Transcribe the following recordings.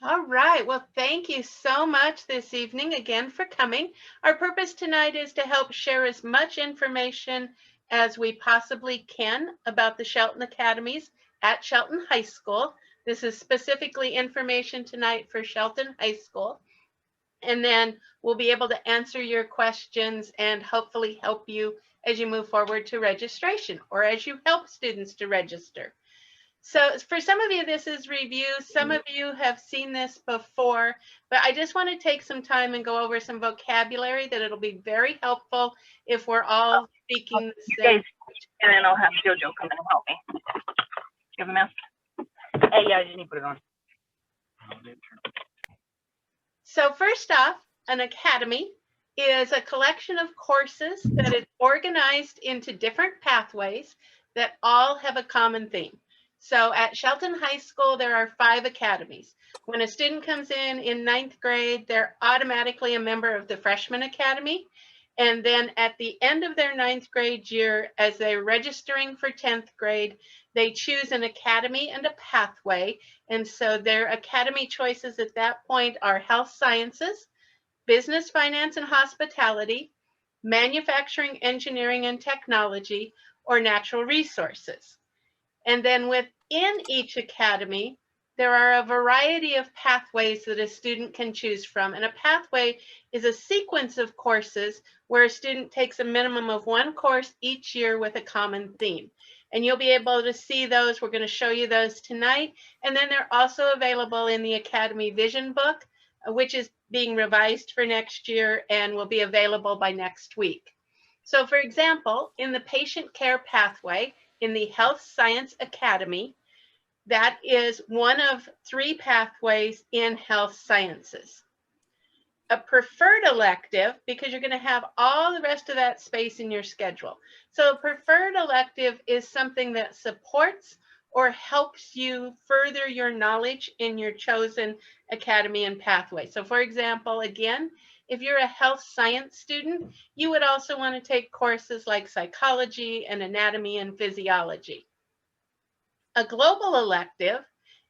All right. Well, thank you so much this evening again for coming. Our purpose tonight is to help share as much information as we possibly can about the Shelton Academies at Shelton High School. This is specifically information tonight for Shelton High School. And then we'll be able to answer your questions and hopefully help you as you move forward to registration or as you help students to register. So for some of you, this is review. Some of you have seen this before, but I just want to take some time and go over some vocabulary that it'll be very helpful if we're all speaking the You same. guys, and then I'll have JoJo come and help me. Do you have a mask? Hey, yeah, I just need to put it on. So first off, an academy is a collection of courses that is organized into different pathways that all have a common theme. So at Shelton High School, there are 5 academies. When a student comes in ninth grade, they're automatically a member of the freshman academy. And then at the end of their ninth grade year, as they're registering for 10th grade, they choose an academy and a pathway. And so their academy choices at that point are health sciences, business, finance, and hospitality, manufacturing, engineering, and technology, or natural resources. And then within each academy, there are a variety of pathways that a student can choose from. And a pathway is a sequence of courses where a student takes a minimum of 1 course each year with a common theme. And you'll be able to see those. We're going to show you those tonight. And then they're also available in the Academy Vision book, which is being revised for next year and will be available by next week. So for example, in the patient care pathway, in the Health Science Academy, that is one of 3 pathways in health sciences. A preferred elective, because you're going to have all the rest of that space in your schedule. So a preferred elective is something that supports or helps you further your knowledge in your chosen academy and pathway. So for example, again, if you're a health science student, you would also want to take courses like psychology and anatomy and physiology. A global elective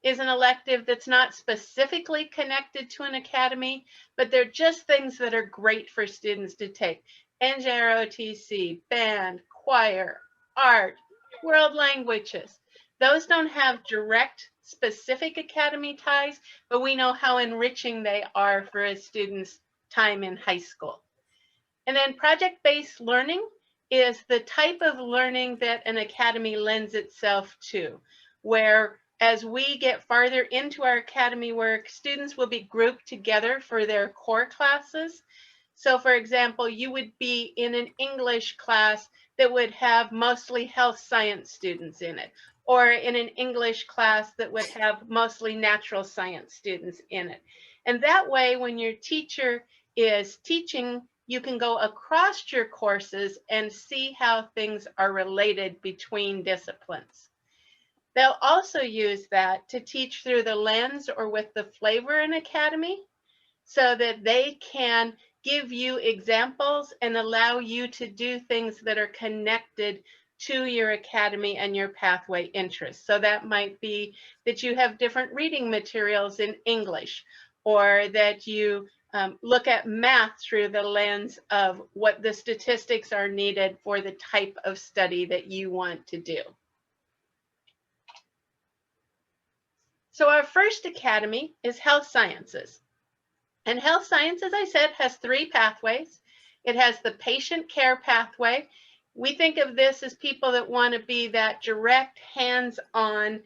is an elective that's not specifically connected to an academy, but they're just things that are great for students to take. NJROTC, band, choir, art, world languages. Those don't have direct specific academy ties, but we know how enriching they are for a student's time in high school. And then project-based learning is the type of learning that an academy lends itself to, where as we get farther into our academy work, students will be grouped together for their core classes. So for example, you would be in an English class that would have mostly health science students in it, or in an English class that would have mostly natural science students in it. And that way, when your teacher is teaching, you can go across your courses and see how things are related between disciplines. They'll also use that to teach through the lens or with the flavor in academy so that they can give you examples and allow you to do things that are connected to your academy and your pathway interests. So that might be that you have different reading materials in English, or that you look at math through the lens of what the statistics are needed for the type of study that you want to do. So our first academy is health sciences. And health science, as I said, has 3 pathways. It has the patient care pathway. We think of this as people that want to be that direct, hands-on,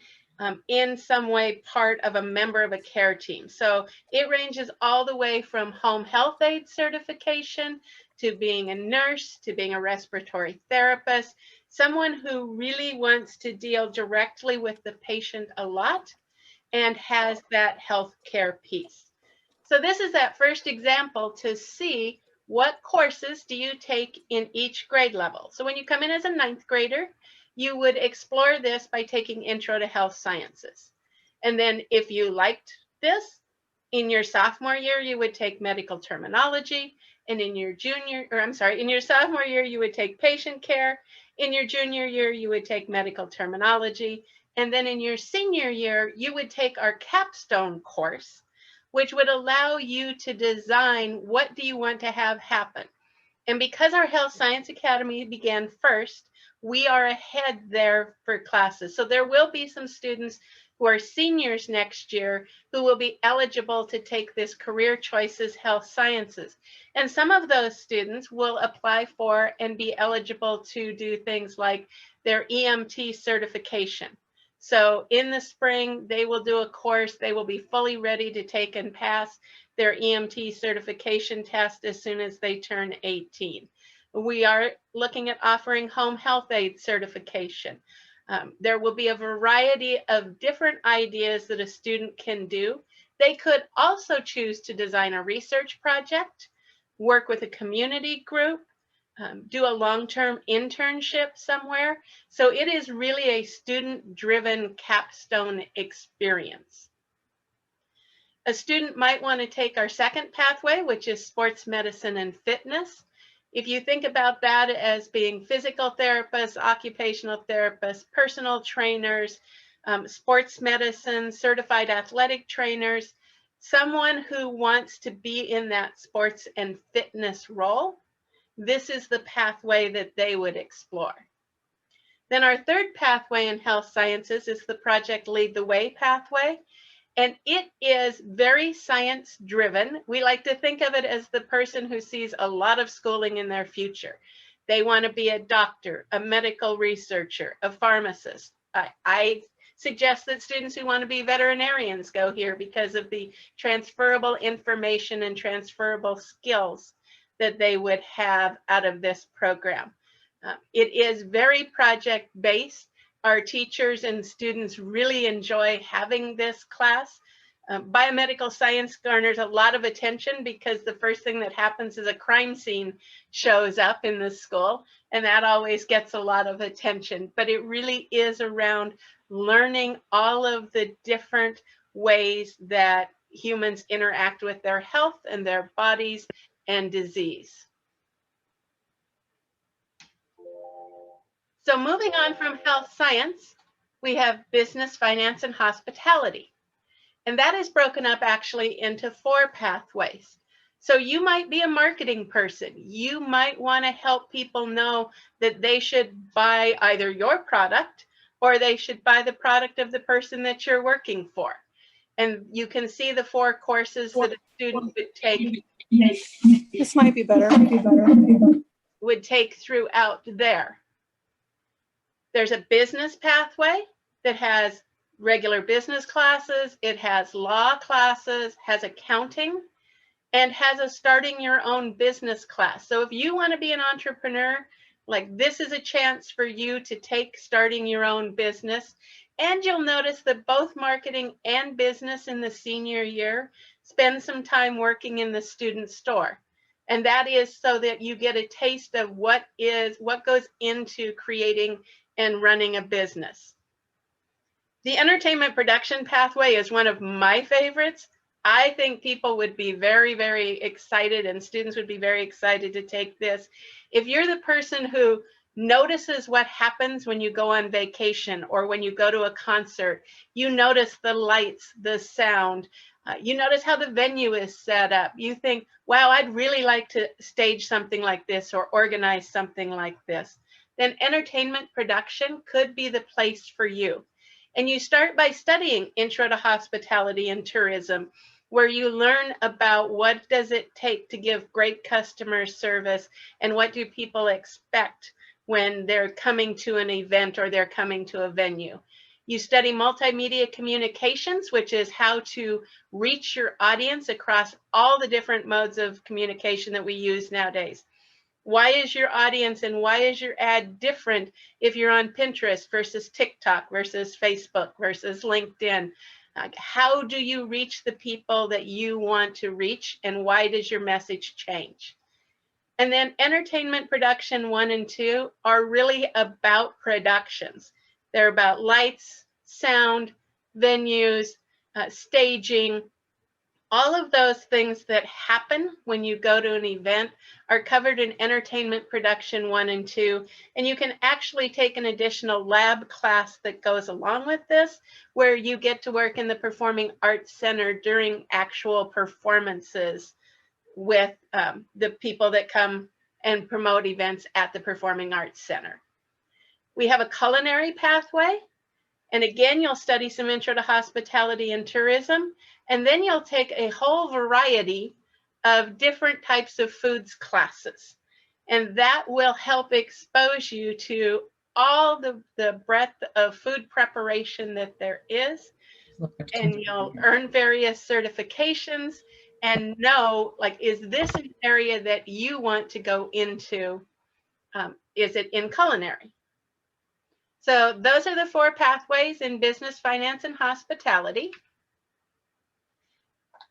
in some way part of a member of a care team. So it ranges all the way from home health aide certification to being a nurse, to being a respiratory therapist, someone who really wants to deal directly with the patient a lot and has that health care piece. So this is that first example to see what courses do you take in each grade level. So when you come in as a 9th grader, you would explore this by taking Intro to Health Sciences. And then if you liked this, in your sophomore year, you would take medical terminology. And in your in your sophomore year, you would take patient care. In your junior year, you would take medical terminology. And then in your senior year, you would take our capstone course, which would allow you to design what do you want to have happen. And because our Health Science Academy began first, we are ahead there for classes. So there will be some students who are seniors next year who will be eligible to take this Career Choices Health Sciences. And some of those students will apply for and be eligible to do things like their EMT certification. So in the spring, they will do a course. They will be fully ready to take and pass their EMT certification test as soon as they turn 18. We are looking at offering home health aid certification. There will be a variety of different ideas that a student can do. They could also choose to design a research project, work with a community group, do a long-term internship somewhere. So it is really a student-driven capstone experience. A student might want to take our second pathway, which is sports medicine and fitness. If you think about that as being physical therapists, occupational therapists, personal trainers, sports medicine, certified athletic trainers, someone who wants to be in that sports and fitness role, this is the pathway that they would explore. Then our third pathway in health sciences is the Project Lead the Way pathway. And it is very science driven. We like to think of it as the person who sees a lot of schooling in their future. They want to be a doctor, a medical researcher, a pharmacist. I suggest that students who want to be veterinarians go here because of the transferable information and transferable skills that they would have out of this program. It is very project based. Our teachers and students really enjoy having this class. Biomedical science garners a lot of attention because the first thing that happens is a crime scene shows up in the school, and that always gets a lot of attention. But it really is around learning all of the different ways that humans interact with their health and their bodies and disease. So moving on from health science, we have business, finance, and hospitality. And that is broken up actually into 4 pathways. So you might be a marketing person. You might want to help people know that they should buy either your product or they should buy the product of the person that you're working for. And you can see the 4 courses that a student would take. This might be better. Would take throughout there. There's a business pathway that has regular business classes, it has law classes, has accounting, and has a starting your own business class. So if you want to be an entrepreneur, like this is a chance for you to take starting your own business. And you'll notice that both marketing and business in the senior year spend some time working in the student store. And that is so that you get a taste of what goes into creating and running a business. The entertainment production pathway is one of my favorites. I think people would be very, very excited, and students would be very excited to take this. If you're the person who notices what happens when you go on vacation or when you go to a concert, you notice the lights, the sound, you notice how the venue is set up. You think, wow, I'd really like to stage something like this or organize something like this. Then entertainment production could be the place for you. And you start by studying Intro to Hospitality and Tourism, where you learn about what does it take to give great customer service and what do people expect when they're coming to an event or they're coming to a venue. You study multimedia communications, which is how to reach your audience across all the different modes of communication that we use nowadays. Why is your audience and why is your ad different if you're on Pinterest versus TikTok versus Facebook versus LinkedIn? How do you reach the people that you want to reach, and why does your message change? And then entertainment production 1 and 2 are really about productions. They're about lights, sound, venues, staging, All of those things that happen when you go to an event are covered in Entertainment Production 1 and 2, and you can actually take an additional lab class that goes along with this, where you get to work in the Performing Arts Center during actual performances with the people that come and promote events at the Performing Arts Center. We have a culinary pathway. And again, you'll study some intro to hospitality and tourism, and then you'll take a whole variety of different types of foods classes. And that will help expose you to all the breadth of food preparation that there is. And you'll earn various certifications and know, like, is this an area that you want to go into? Is it in culinary? So those are the 4 pathways in business, finance, and hospitality.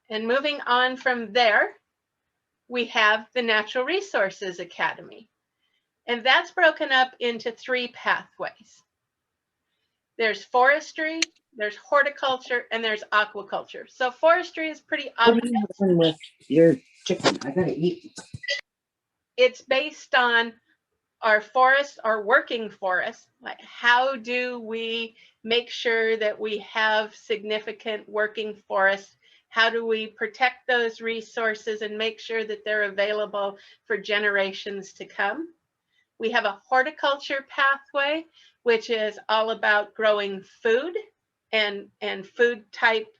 And moving on from there, we have the Natural Resources Academy. And that's broken up into 3 pathways. There's forestry, there's horticulture, and there's aquaculture. So forestry is pretty obvious. What are you doing with your chicken? I gotta eat. It's based on our forests, our working forests. Like, how do we make sure that we have significant working forests? How do we protect those resources and make sure that they're available for generations to come? We have a horticulture pathway, which is all about growing food and food type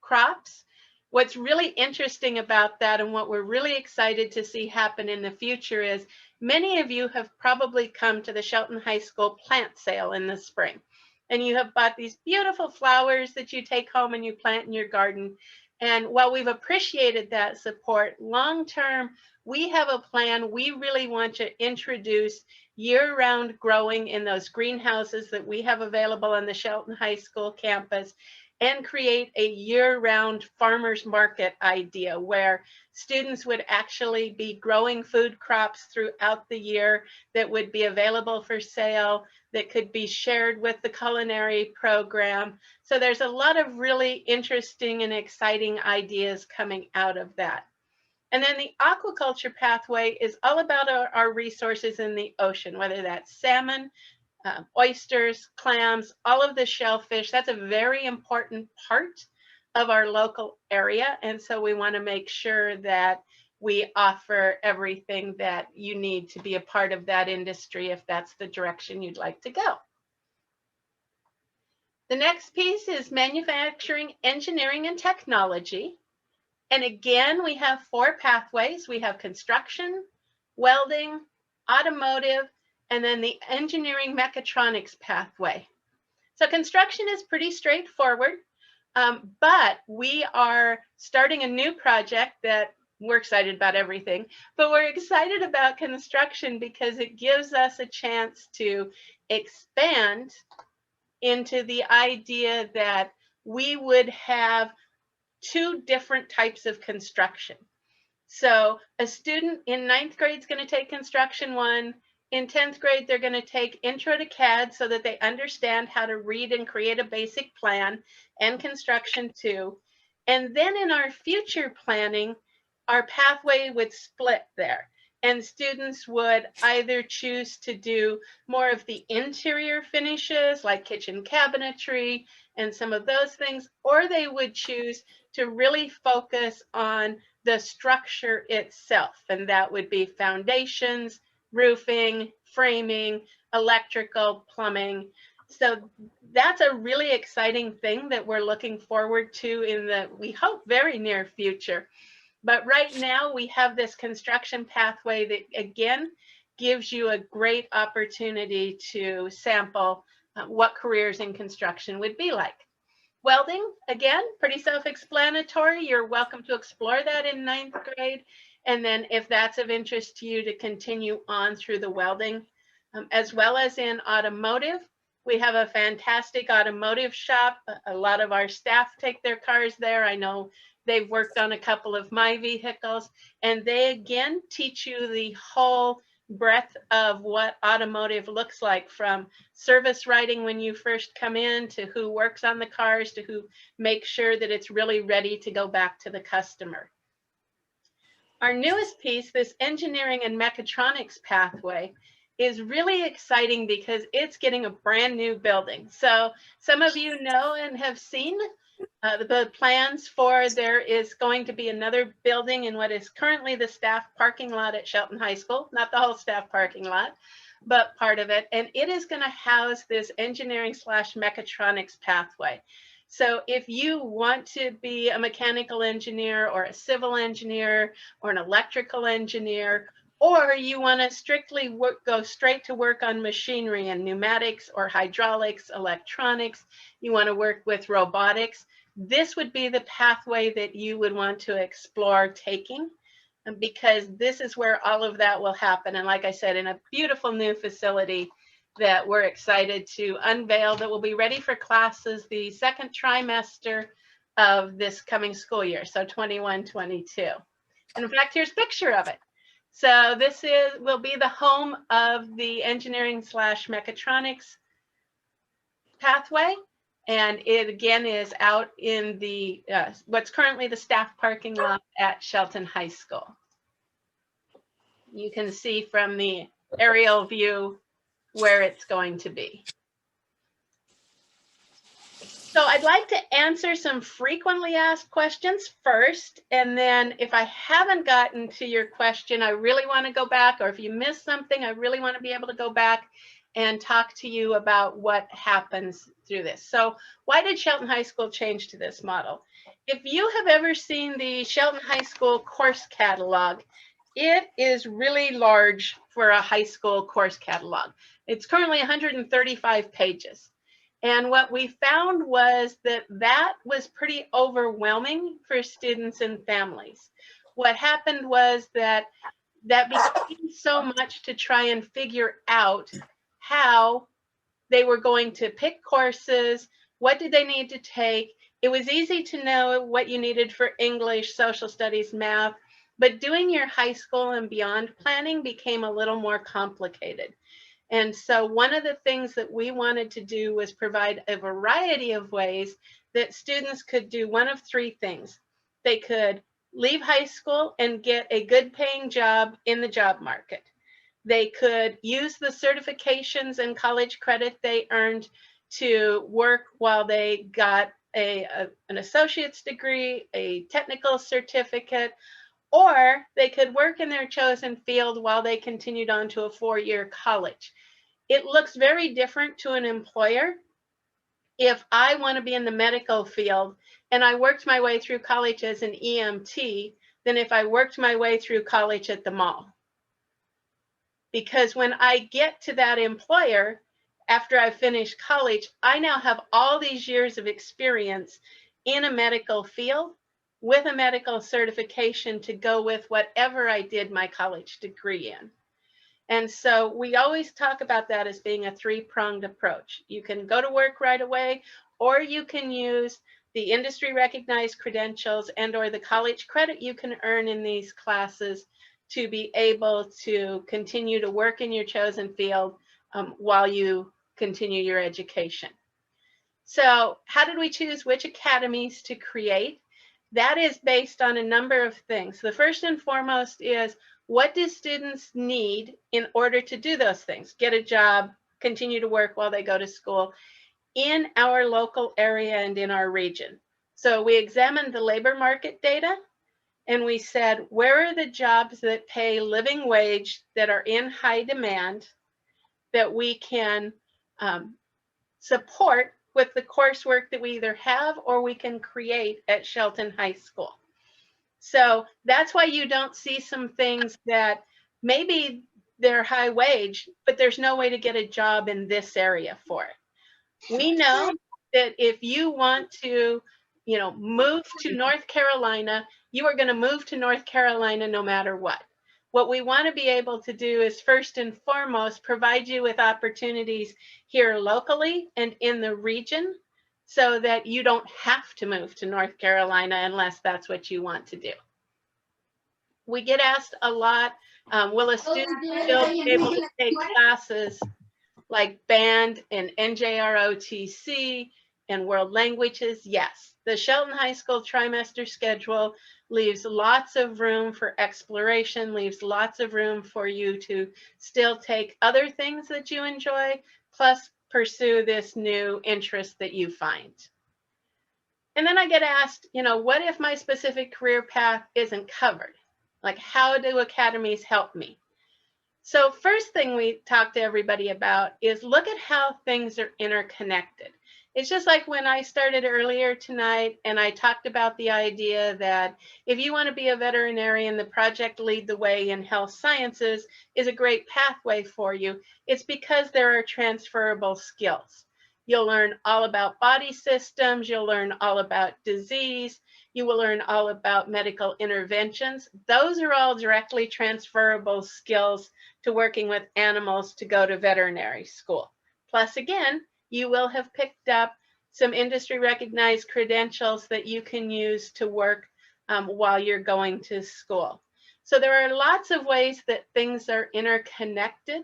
crops. What's really interesting about that, and what we're really excited to see happen in the future, is many of you have probably come to the Shelton High School plant sale in the spring, and you have bought these beautiful flowers that you take home and you plant in your garden. And while we've appreciated that support, long term, we have a plan. We really want to introduce year-round growing in those greenhouses that we have available on the Shelton High School campus, and create a year-round farmers market idea where students would actually be growing food crops throughout the year that would be available for sale, that could be shared with the culinary program. So there's a lot of really interesting and exciting ideas coming out of that. And then the aquaculture pathway is all about our resources in the ocean, whether that's salmon, oysters, clams, all of the shellfish. That's a very important part of our local area. And so we want to make sure that we offer everything that you need to be a part of that industry if that's the direction you'd like to go. The next piece is manufacturing, engineering, and technology. And again, we have 4 pathways. We have construction, welding, automotive, and then the engineering mechatronics pathway. So construction is pretty straightforward, but we are starting a new project that we're excited about everything, but we're excited about construction because it gives us a chance to expand into the idea that we would have 2 different types of construction. So a student in 9th grade is going to take construction 1. In 10th grade, they're going to take Intro to CAD so that they understand how to read and create a basic plan, and construction 2. And then in our future planning, our pathway would split there. And students would either choose to do more of the interior finishes like kitchen cabinetry and some of those things, or they would choose to really focus on the structure itself. And that would be foundations, roofing, framing, electrical, plumbing. So that's a really exciting thing that we're looking forward to in the, we hope, very near future. But right now we have this construction pathway that again gives you a great opportunity to sample what careers in construction would be like. Welding, again, pretty self-explanatory. You're welcome to explore that in 9th grade. And then if that's of interest to you, to continue on through the welding, as well as in automotive. We have a fantastic automotive shop. A lot of our staff take their cars there. I know they've worked on a couple of my vehicles, and they again teach you the whole breadth of what automotive looks like, from service writing when you first come in, to who works on the cars, to who makes sure that it's really ready to go back to the customer. Our newest piece, this engineering and mechatronics pathway, is really exciting because it's getting a brand new building. So some of you know and have seen the plans for, there is going to be another building in what is currently the staff parking lot at Shelton High School, not the whole staff parking lot, but part of it. And it is going to house this engineering/mechatronics pathway. So if you want to be a mechanical engineer or a civil engineer or an electrical engineer, or you want to strictly go straight to work on machinery and pneumatics or hydraulics, electronics, you want to work with robotics, this would be the pathway that you would want to explore taking, because this is where all of that will happen. And like I said, in a beautiful new facility that we're excited to unveil, that will be ready for classes the second trimester of this coming school year, so 21-22. And in fact, here's a picture of it. So this will be the home of the engineering/mechatronics pathway. And it again is out in the what's currently the staff parking lot at Shelton High School. You can see from the aerial view where it's going to be. So I'd like to answer some frequently asked questions first, and then if I haven't gotten to your question, I really want to go back, or if you missed something, I really want to be able to go back and talk to you about what happens through this. So why did Shelton High School change to this model? If you have ever seen the Shelton High School course catalog, it is really large for a high school course catalog. It's currently 135 pages. And what we found was that that was pretty overwhelming for students and families. What happened was that became so much to try and figure out how they were going to pick courses, what did they need to take. It was easy to know what you needed for English, social studies, math, but doing your high school and beyond planning became a little more complicated. And so one of the things that we wanted to do was provide a variety of ways that students could do one of three things. They could leave high school and get a good paying job in the job market. They could use the certifications and college credit they earned to work while they got an associate's degree, a technical certificate, or they could work in their chosen field while they continued on to a 4-year college. It looks very different to an employer if I want to be in the medical field and I worked my way through college as an EMT than if I worked my way through college at the mall. Because when I get to that employer, after I finish college, I now have all these years of experience in a medical field with a medical certification to go with whatever I did my college degree in. And so we always talk about that as being a three-pronged approach. You can go to work right away, or you can use the industry recognized credentials and or the college credit you can earn in these classes to be able to continue to work in your chosen field while you continue your education. So how did we choose which academies to create? That is based on a number of things. The first and foremost is, what do students need in order to do those things? Get a job, continue to work while they go to school in our local area and in our region. So we examined the labor market data and we said, where are the jobs that pay living wage that are in high demand that we can support with the coursework that we either have or we can create at Shelton High School. So that's why you don't see some things that maybe they're high wage, but there's no way to get a job in this area for it. We know that if you want to, move to North Carolina, you are going to move to North Carolina no matter what. What we want to be able to do is first and foremost provide you with opportunities here locally and in the region so that you don't have to move to North Carolina unless that's what you want to do. We get asked a lot, Will a student still be able to take classes like band and NJROTC and world languages? Yes. The Shelton High School trimester schedule leaves lots of room for exploration, leaves lots of room for you to still take other things that you enjoy, plus pursue this new interest that you find. And then I get asked, what if my specific career path isn't covered? Like, how do academies help me? So first thing we talk to everybody about is look at how things are interconnected. It's just like when I started earlier tonight and I talked about the idea that if you want to be a veterinarian, the project Lead the Way in Health Sciences is a great pathway for you. It's because there are transferable skills. You'll learn all about body systems. You'll learn all about disease. You will learn all about medical interventions. Those are all directly transferable skills to working with animals to go to veterinary school. Plus, again, you will have picked up some industry recognized credentials that you can use to work while you're going to school. So there are lots of ways that things are interconnected.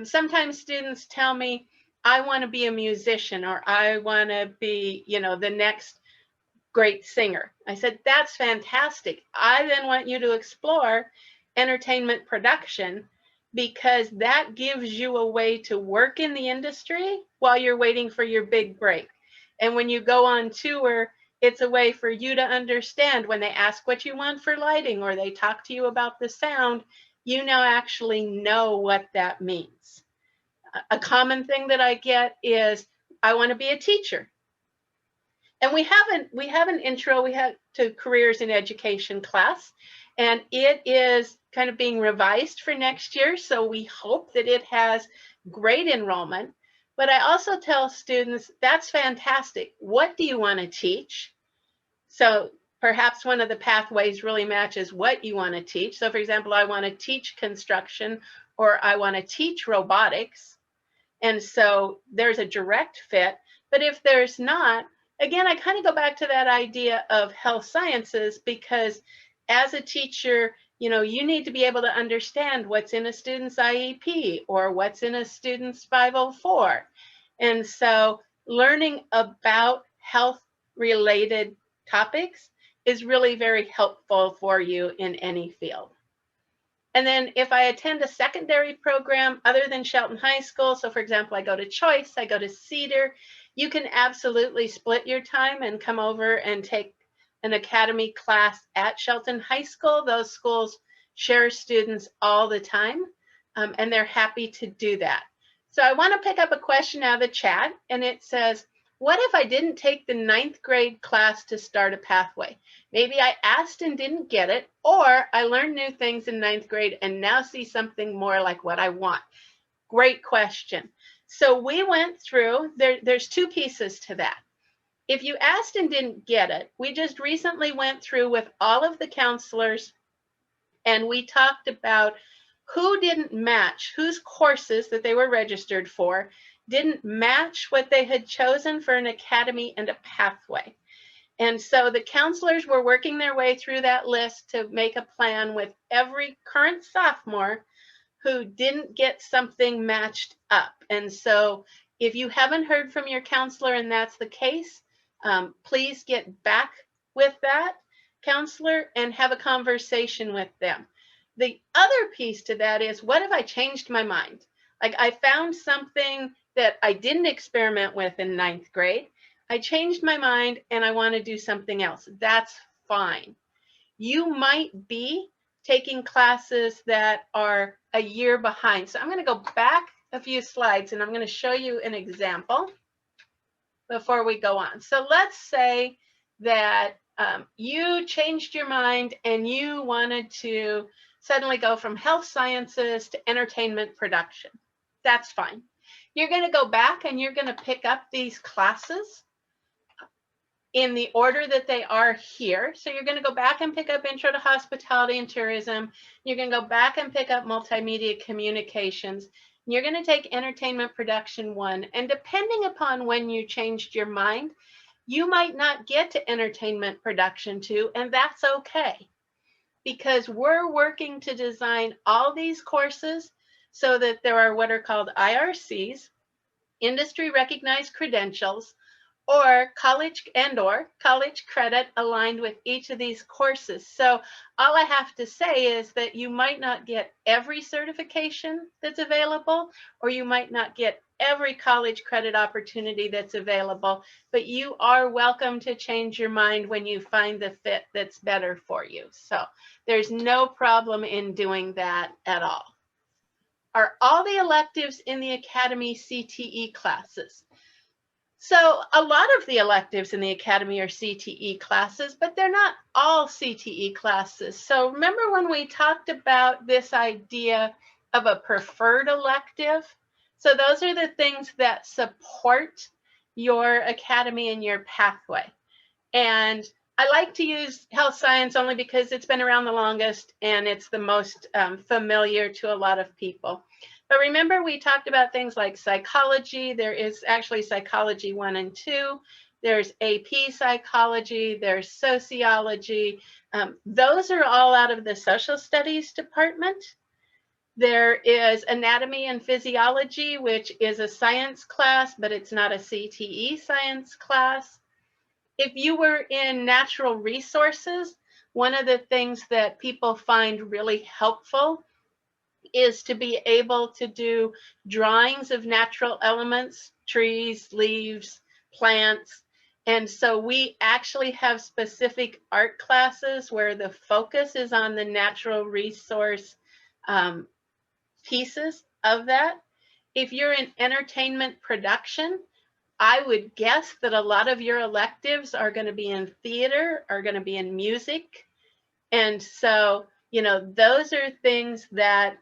Sometimes students tell me, I want to be a musician, or I want to be, the next great singer. I said, that's fantastic. I then want you to explore entertainment production, because that gives you a way to work in the industry while you're waiting for your big break. And when you go on tour, it's a way for you to understand when they ask what you want for lighting or they talk to you about the sound, you now actually know what that means. A common thing that I get is, I want to be a teacher. And we have an intro to careers in education class, and it is kind of being revised for next year. So we hope that it has great enrollment. But I also tell students, that's fantastic. What do you want to teach? So perhaps one of the pathways really matches what you want to teach. So for example, I want to teach construction, or I want to teach robotics. And so there's a direct fit. But if there's not, again, I kind of go back to that idea of health sciences, because as a teacher, you need to be able to understand what's in a student's IEP or what's in a student's 504. And so learning about health-related topics is really very helpful for you in any field. And then if I attend a secondary program other than Shelton High School, so for example, I go to Choice, I go to Cedar, you can absolutely split your time and come over and take an academy class at Shelton High School. Those schools share students all the time, and they're happy to do that. So I want to pick up a question out of the chat, and it says, what if I didn't take the 9th grade class to start a pathway? Maybe I asked and didn't get it, or I learned new things in 9th grade and now see something more like what I want. Great question. So we went through, there's 2 pieces to that. If you asked and didn't get it, we just recently went through with all of the counselors, and we talked about who didn't match, whose courses that they were registered for didn't match what they had chosen for an academy and a pathway. And so the counselors were working their way through that list to make a plan with every current sophomore who didn't get something matched up. And so if you haven't heard from your counselor and that's the case, please get back with that counselor and have a conversation with them. The other piece to that is, what if I changed my mind? Like, I found something that I didn't experiment with in 9th grade. I changed my mind and I want to do something else. That's fine. You might be taking classes that are a year behind. So I'm going to go back a few slides and I'm going to show you an example before we go on. So let's say that you changed your mind and you wanted to suddenly go from health sciences to entertainment production. That's fine. You're going to go back and you're going to pick up these classes in the order that they are here. So you're going to go back and pick up Intro to Hospitality and Tourism. You're going to go back and pick up Multimedia Communications. And you're going to take Entertainment Production 1. And depending upon when you changed your mind, you might not get to Entertainment Production 2, and that's okay. because we're working to design all these courses so that there are what are called IRCs, industry recognized credentials, or college credit aligned with each of these courses. So all I have to say is that you might not get every certification that's available, or you might not get every college credit opportunity that's available, but you are welcome to change your mind when you find the fit that's better for you. So there's no problem in doing that at all. Are all the electives in the Academy CTE classes? So a lot of the electives in the Academy are CTE classes, but they're not all CTE classes. So remember when we talked about this idea of a preferred elective? So those are the things that support your Academy and your pathway. And I like to use health science only because it's been around the longest and it's the most familiar to a lot of people. But remember, we talked about things like psychology. There is actually psychology 1 and 2. There's AP psychology. There's sociology. Those are all out of the social studies department. There is anatomy and physiology, which is a science class, but it's not a CTE science class. If you were in natural resources, one of the things that people find really helpful is to be able to do drawings of natural elements, trees, leaves, plants. And so we actually have specific art classes where the focus is on the natural resource pieces of that. If you're in entertainment production, I would guess that a lot of your electives are going to be in theater, are going to be in music. And so, you know, those are things that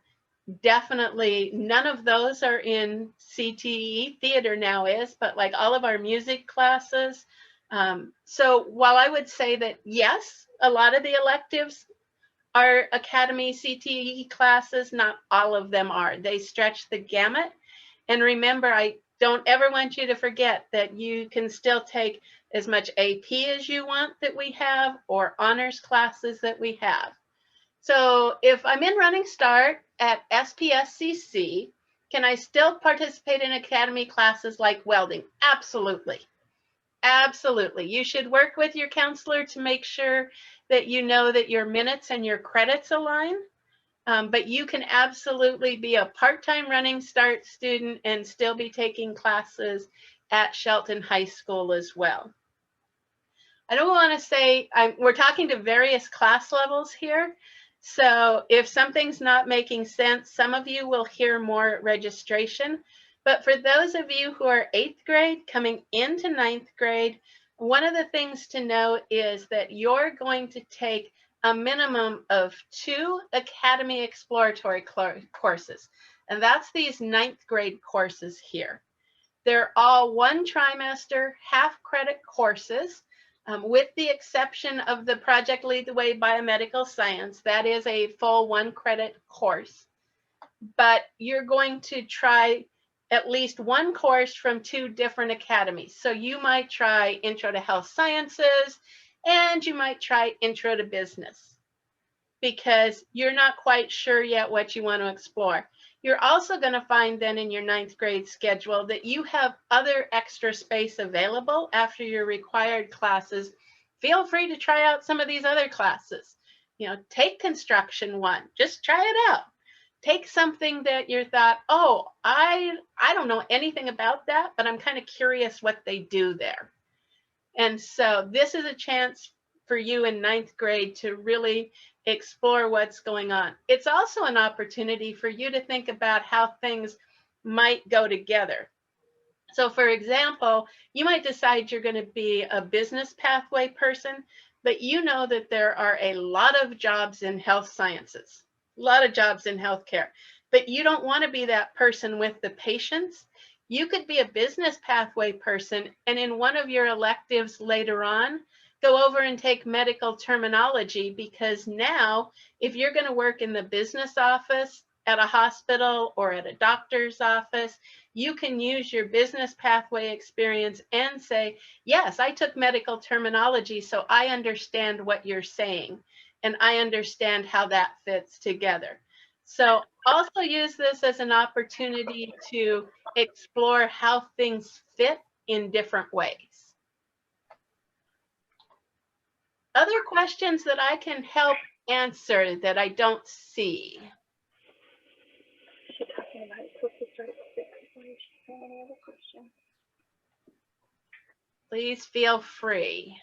definitely, none of those are in CTE. Theater now is, but like all of our music classes. So while I would say that, yes, a lot of the electives are Academy CTE classes, not all of them are. They stretch the gamut. And remember, I don't ever want you to forget that you can still take as much AP as you want that we have, or honors classes that we have. So if I'm in Running Start at SPSCC, can I still participate in Academy classes like welding? Absolutely. Absolutely. You should work with your counselor to make sure that you know that your minutes and your credits align. But you can absolutely be a part-time Running Start student and still be taking classes at Shelton High School as well. I don't want to say, we're talking to various class levels here. So if something's not making sense, some of you will hear more at registration. But for those of you who are 8th grade coming into 9th grade, one of the things to know is that you're going to take a minimum of 2 Academy exploratory courses. And that's these 9th grade courses here. They're all 1 trimester, half credit courses. With the exception of the Project Lead the Way Biomedical Science, that is a full 1 credit course. But you're going to try at least 1 course from 2 different academies. So you might try Intro to Health Sciences, and you might try Intro to Business, because you're not quite sure yet what you want to explore. You're also going to find then in your 9th grade schedule that you have other extra space available after your required classes. Feel free to try out some of these other classes. You know, take Construction 1, just try it out. Take something that you thought, oh, I don't know anything about that, but I'm kind of curious what they do there. And so this is a chance for you in 9th grade to really explore what's going on. It's also an opportunity for you to think about how things might go together. So for example, you might decide you're going to be a business pathway person, but you know that there are a lot of jobs in health sciences, a lot of jobs in healthcare, but you don't want to be that person with the patients. You could be a business pathway person, and in one of your electives later on, go over and take medical terminology, because now if you're going to work in the business office at a hospital or at a doctor's office, you can use your business pathway experience and say, yes, I took medical terminology, so I understand what you're saying. and I understand how that fits together. So also use this as an opportunity to explore how things fit in different ways. Other questions that I can help answer that I don't see. She's talking about it's supposed to start at 6. Why is she saying any other question? Please feel free.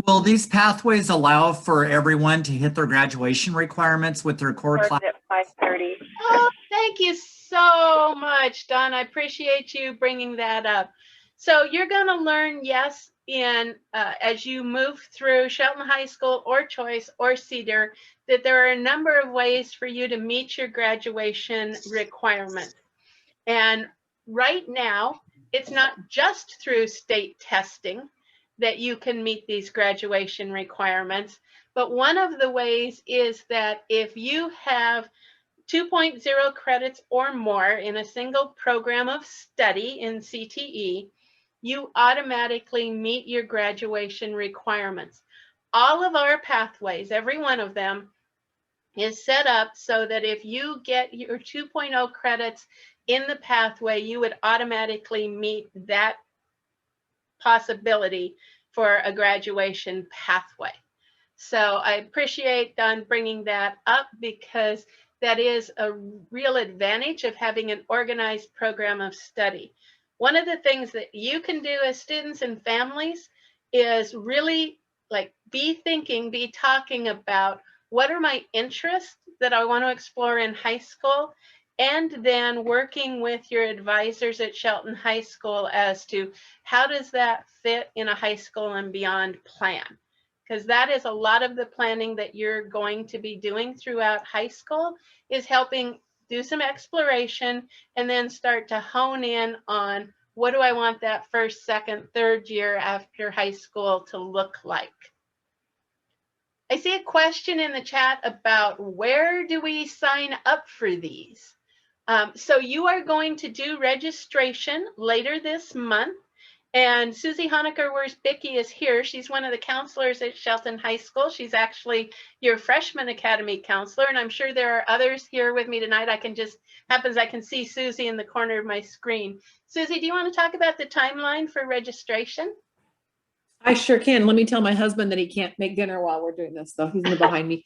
Will these pathways allow for everyone to hit their graduation requirements with their core class? Starts at 5:30. Oh, thank you so much, Don. I appreciate you bringing that up. So you're going to learn, yes, as you move through Shelton High School or Choice or Cedar, that there are a number of ways for you to meet your graduation requirements. And right now, it's not just through state testing that you can meet these graduation requirements, but one of the ways is that if you have 2.0 credits or more in a single program of study in CTE, you automatically meet your graduation requirements. All of our pathways, every one of them, is set up so that if you get your 2.0 credits in the pathway, you would automatically meet that possibility for a graduation pathway. So I appreciate Don bringing that up, because that is a real advantage of having an organized program of study. One of the things that you can do as students and families is really be talking about what are my interests that I want to explore in high school, and then working with your advisors at Shelton High School as to how does that fit in a high school and beyond plan. Because that is a lot of the planning that you're going to be doing throughout high school, is helping do some exploration and then start to hone in on what do I want that first, second, third year after high school to look like. I see a question in the chat about where do we sign up for these? So you are going to do registration later this month. And Susie Honecker-Wiersbicki is here. She's one of the counselors at Shelton High School. She's actually your freshman academy counselor. And I'm sure there are others here with me tonight. I can see Susie in the corner of my screen. Susie, do you want to talk about the timeline for registration? I sure can. Let me tell my husband that he can't make dinner while we're doing this, though. He's in the behind me.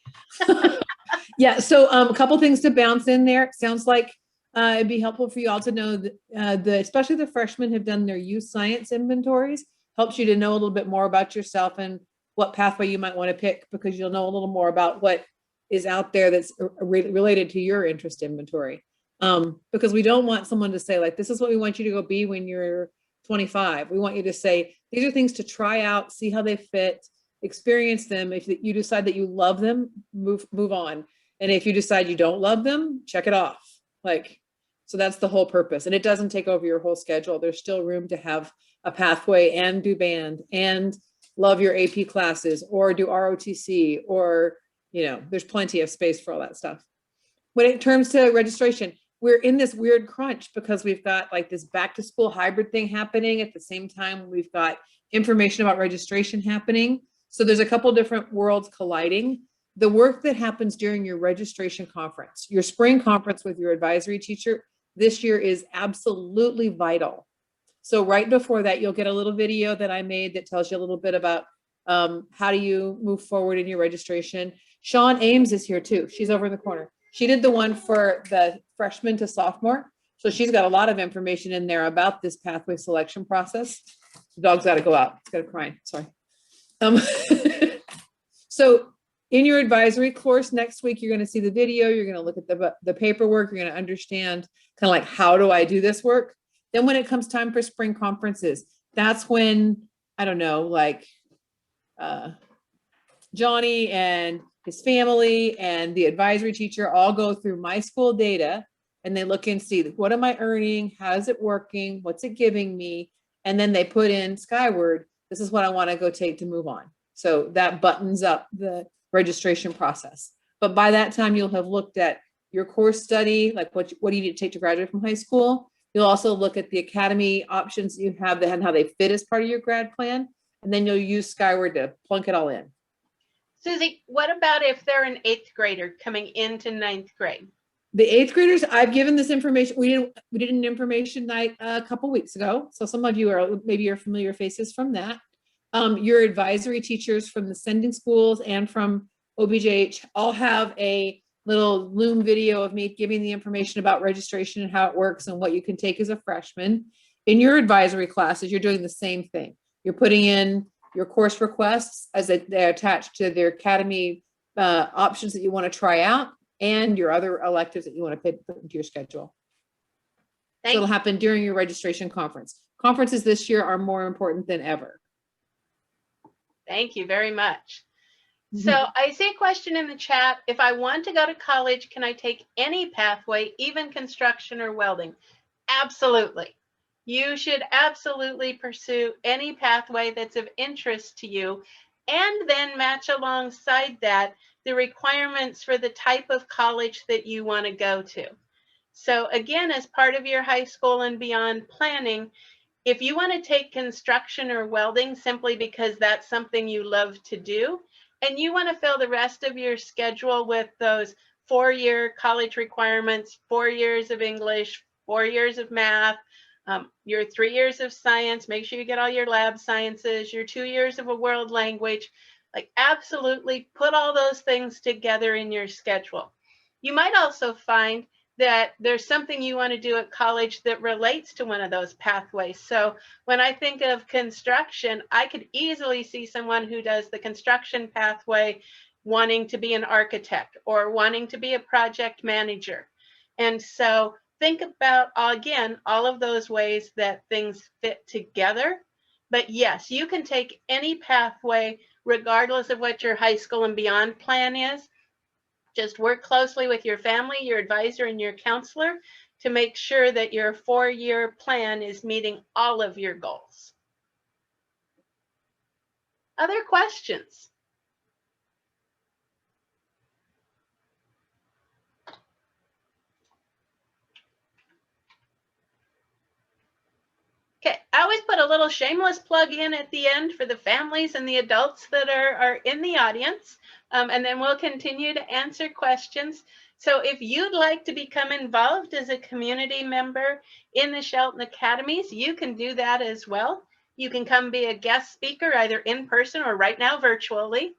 Yeah, so a couple things to bounce in there. It sounds like it'd be helpful for you all to know that especially the freshmen have done their youth science inventories. Helps you to know a little bit more about yourself and what pathway you might want to pick, because you'll know a little more about what is out there that's related to your interest inventory. Because we don't want someone to say, like, this is what we want you to go be when you're 25. We want you to say, these are things to try out, see how they fit, experience them. If you decide that you love them, move on. And if you decide you don't love them, check it off. So that's the whole purpose. And it doesn't take over your whole schedule. There's still room to have a pathway and do band and love your AP classes or do ROTC, or, there's plenty of space for all that stuff. When it comes to registration, we're in this weird crunch because we've got this back to school hybrid thing happening at the same time. We've got information about registration happening. So there's a couple different worlds colliding. The work that happens during your registration conference, your spring conference with your advisory teacher this year, is absolutely vital. So right before that, you'll get a little video that I made that tells you a little bit about how do you move forward in your registration. Sean Ames is here too. She's over in the corner. She did the one for the freshman to sophomore. So she's got a lot of information in there about this pathway selection process. The dog's got to go out. It's got to cry. Sorry. So in your advisory course next week, you're going to see the video. You're going to look at the paperwork. You're going to understand kind of how do I do this work? Then when it comes time for spring conferences, that's when, I don't know, Johnny and his family and the advisory teacher all go through my school data, and they look and see, what am I earning? How is it working? What's it giving me? And then they put in Skyward, this is what I want to go take to move on. So that buttons up the registration process. But by that time, you'll have looked at your course study, what do you need to take to graduate from high school? You'll also look at the academy options you have and how they fit as part of your grad plan. and then you'll use Skyward to plunk it all in. Susie, what about if they're an 8th grader coming into 9th grade? The 8th graders, I've given this information. We did an information night a couple weeks ago. So some of you are, maybe you're familiar faces from that. Your advisory teachers from the sending schools and from OBJH all have a little Loom video of me giving the information about registration and how it works and what you can take as a freshman. In your advisory classes, you're doing the same thing. You're putting in your course requests as they're attached to their academy options that you want to try out, and your other electives that you want to put into your schedule. So it'll happen during your registration conference. Conferences this year are more important than ever. Thank you very much. So I see a question in the chat. If I want to go to college, can I take any pathway, even construction or welding? Absolutely. You should absolutely pursue any pathway that's of interest to you, and then match alongside that the requirements for the type of college that you want to go to. So again, as part of your high school and beyond planning, if you want to take construction or welding simply because that's something you love to do, and you want to fill the rest of your schedule with those 4-year college requirements, 4 years of English, 4 years of math, your 3 years of science, make sure you get all your lab sciences, your 2 years of a world language, like absolutely put all those things together in your schedule. You might also find that there's something you want to do at college that relates to one of those pathways. So when I think of construction, I could easily see someone who does the construction pathway wanting to be an architect or wanting to be a project manager. And so think about, again, all of those ways that things fit together. But yes, you can take any pathway regardless of what your high school and beyond plan is. Just work closely with your family, your advisor, and your counselor to make sure that your 4-year plan is meeting all of your goals. Other questions? Okay, I always put a little shameless plug in at the end for the families and the adults that are in the audience, and then we'll continue to answer questions. So if you'd like to become involved as a community member in the Shelton Academies, you can do that as well. You can come be a guest speaker either in person or right now virtually.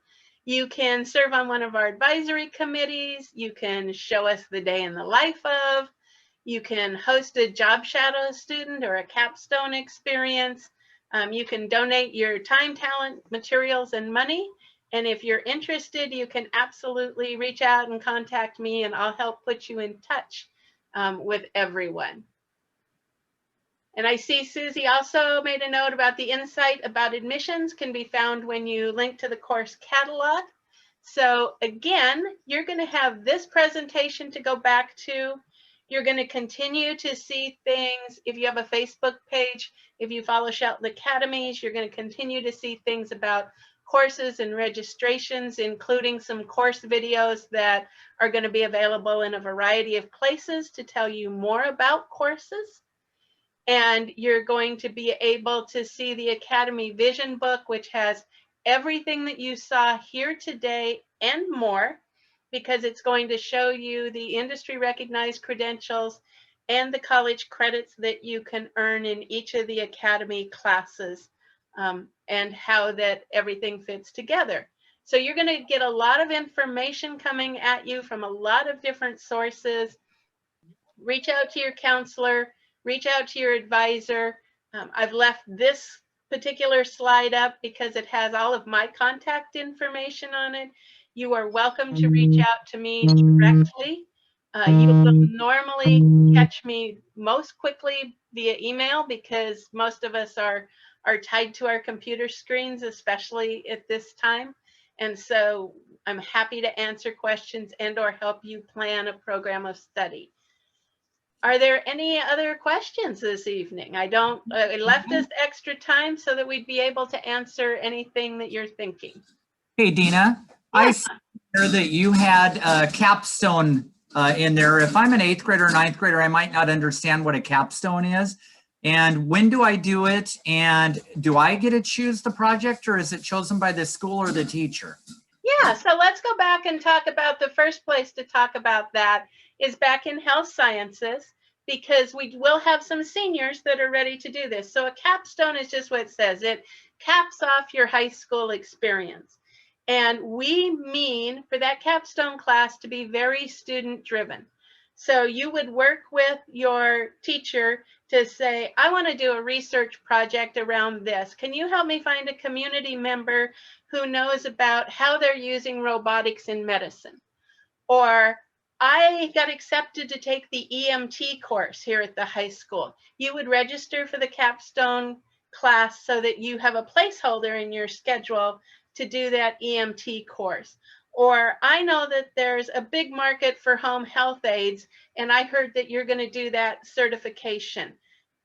You can serve on one of our advisory committees. You can show us the day in the life of. You can host a job shadow student or a capstone experience. You can donate your time, talent, materials, and money. And if you're interested, you can absolutely reach out and contact me, and I'll help put you in touch with everyone. And I see Susie also made a note about the insight about admissions can be found when you link to the course catalog. So again, you're going to have this presentation to go back to. You're going to continue to see things. If you have a Facebook page, if you follow Shelton Academies, you're going to continue to see things about courses and registrations, including some course videos that are going to be available in a variety of places to tell you more about courses. And you're going to be able to see the Academy Vision book, which has everything that you saw here today and more, because it's going to show you the industry recognized credentials and the college credits that you can earn in each of the Academy classes, and how that everything fits together. So you're going to get a lot of information coming at you from a lot of different sources. Reach out to your counselor, reach out to your advisor. I've left this particular slide up because it has all of my contact information on it. You are welcome to reach out to me directly. You will normally catch me most quickly via email because most of us are tied to our computer screens, especially at this time. And so I'm happy to answer questions and or help you plan a program of study. Are there any other questions this evening? I left us extra time so that we'd be able to answer anything that you're thinking. Hey, Dina, I see here that you had a capstone in there. If I'm an 8th grader or 9th grader, I might not understand what a capstone is. And when do I do it? And do I get to choose the project, or is it chosen by the school or the teacher? Yeah, so let's go back and talk about the first place to talk about that is back in health sciences, because we will have some seniors that are ready to do this. So a capstone is just what it says. It caps off your high school experience. And we mean for that capstone class to be very student driven. So you would work with your teacher to say, I want to do a research project around this. Can you help me find a community member who knows about how they're using robotics in medicine? Or I got accepted to take the EMT course here at the high school. You would register for the capstone class so that you have a placeholder in your schedule to do that EMT course. Or I know that there's a big market for home health aides, and I heard that you're going to do that certification.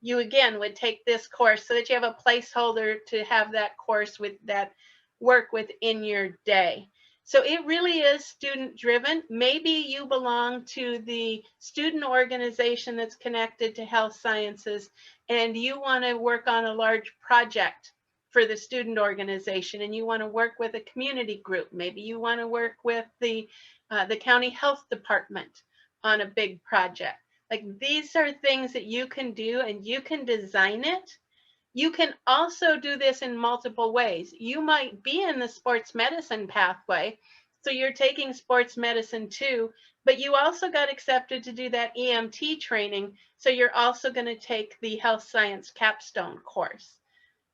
You again would take this course so that you have a placeholder to have that course with that work within your day. So it really is student driven. Maybe you belong to the student organization that's connected to health sciences, and you want to work on a large project for the student organization, and you want to work with a community group. Maybe you want to work with the county health department on a big project. Like, these are things that you can do, and you can design it. You can also do this in multiple ways. You might be in the sports medicine pathway, so you're taking sports medicine too, but you also got accepted to do that EMT training, so you're also going to take the health science capstone course.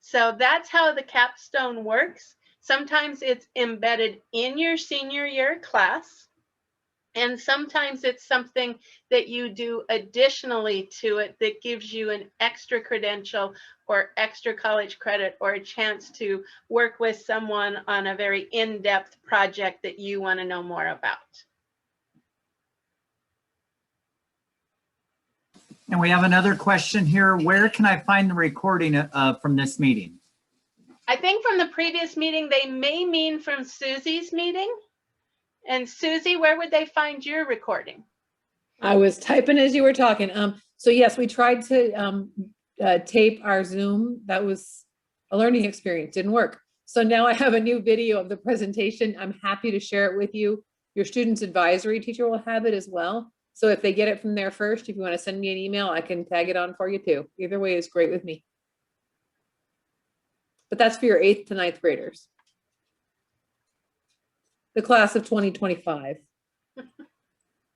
So that's how the capstone works. Sometimes it's embedded in your senior year class, and sometimes it's something that you do additionally to it that gives you an extra credential or extra college credit or a chance to work with someone on a very in-depth project that you want to know more about. And we have another question here. Where can I find the recording from this meeting? I think from the previous meeting, they may mean from Susie's meeting. And Susie, where would they find your recording? I was typing as you were talking. So yes, we tried to tape our Zoom. That was a learning experience, didn't work. So now I have a new video of the presentation. I'm happy to share it with you. Your student's advisory teacher will have it as well. So if they get it from there first, if you want to send me an email, I can tag it on for you too. Either way is great with me. But that's for your 8th to 9th graders. The class of 2025.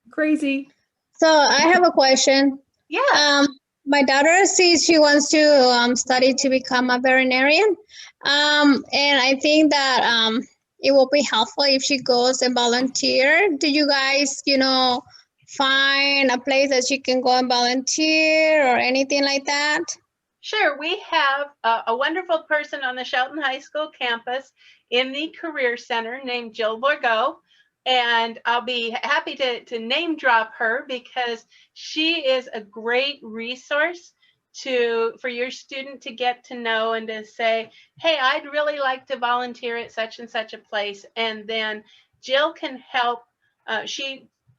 Crazy. So I have a question. Yeah. My daughter says she wants to study to become a veterinarian. And I think that it will be helpful if she goes and volunteer. Do you guys, find a place that she can go and volunteer or anything like that? Sure, we have a wonderful person on the Shelton High School campus in the Career Center named Jill Borgo, and I'll be happy to name drop her because she is a great resource for your student to get to know and to say, hey, I'd really like to volunteer at such and such a place, and then Jill can help.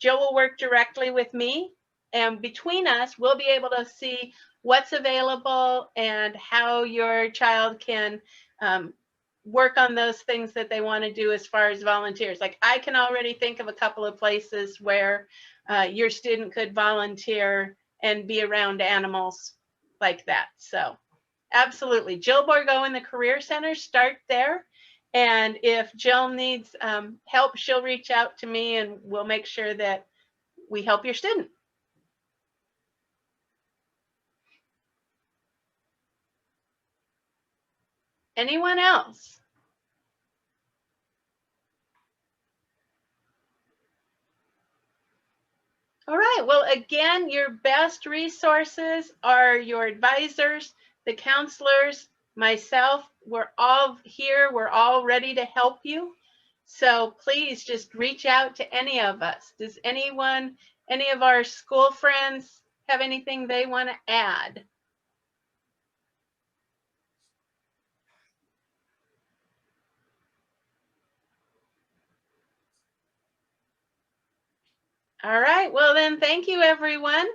Jill will work directly with me, and between us, we'll be able to see what's available and how your child can work on those things that they want to do as far as volunteers. Like, I can already think of a couple of places where your student could volunteer and be around animals like that. So absolutely. Jill Borgo in the Career Center, start there. And if Jill needs help, she'll reach out to me and we'll make sure that we help your student. Anyone else? All right, well, again, your best resources are your advisors, the counselors, myself. We're all here. We're all ready to help you. So please just reach out to any of us. Does anyone, any of our school friends have anything they want to add? All right, well then, thank you, everyone.